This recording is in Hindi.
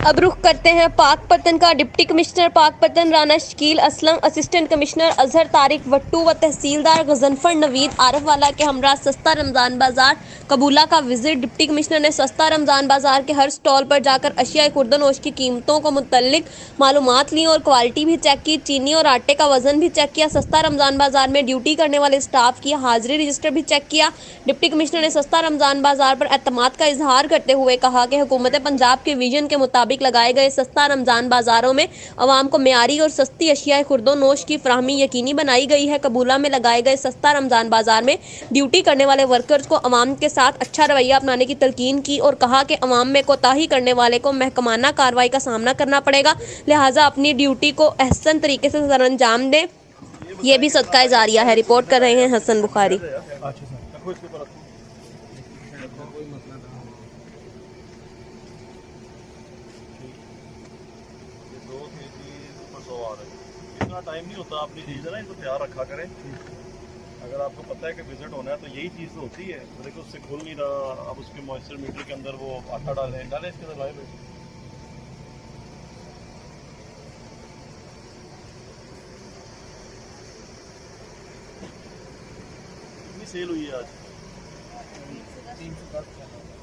अब रुख करते हैं पाकपतन का। Deputy commissioner Pakpattan Rana Shakeel Aslam, assistant commissioner Azhar Tariq Wattoo व तहसीलदार गजनफर नवीद आरफवाला के हमरा सस्ता रमज़ान बाजार कबूला का विजिट। डिप्टी कमिश्नर ने सस्ता रमज़ान बाजार के हर स्टॉल पर जाकर अशिया खुर्दनोश की कीमतों को मुतल्लिक मालूमात ली और क्वालिटी भी चेक की। चीनी और आटे का वजन भी चेक किया। सस्ता रमज़ान बाजार में ड्यूटी करने वाले स्टाफ की हाजिरी रजिस्टर भी चेक किया। डिप्टी कमिश्नर ने सस्ता रमज़ान बाजार पर एतमाद का इजहार करते हुए कहा कि हुकूमत पंजाब के विजन के मुताबिक लगाए गए सस्ता रमज़ान बाजारों में अवाम को मेयारी और सस्ती अशिया खुर्दोनोश की फराहमी यकीनी बनाई गई है। कबूला में लगाए गए सस्ता रमज़ान बाजार में ड्यूटी करने वाले वर्कर्स को अवाम के साथ अच्छा रवैया अपनाने की तलकीन की और कहा कि अवाम में कोताही करने वाले को महकमाना कार्रवाई का सामना करना पड़ेगा, लिहाजा अपनी ड्यूटी को अहसन तरीके से सरअंजाम दें। ये भी सदका जारिया है। रिपोर्ट कर रहे हैं हसन बुखारी। इतना टाइम नहीं होता, अपनी चीज़ है ना, इसको तैयार रखा करें। अगर आपको पता है कि विजिट होना है तो यही चीज़ तो होती है। देखो उससे खुल नहीं रहा, अब उसके मॉइस्चर मीटर के अंदर वो आटा डालें इसके अंदर लाइव कितनी सेल हुई है आज? 310।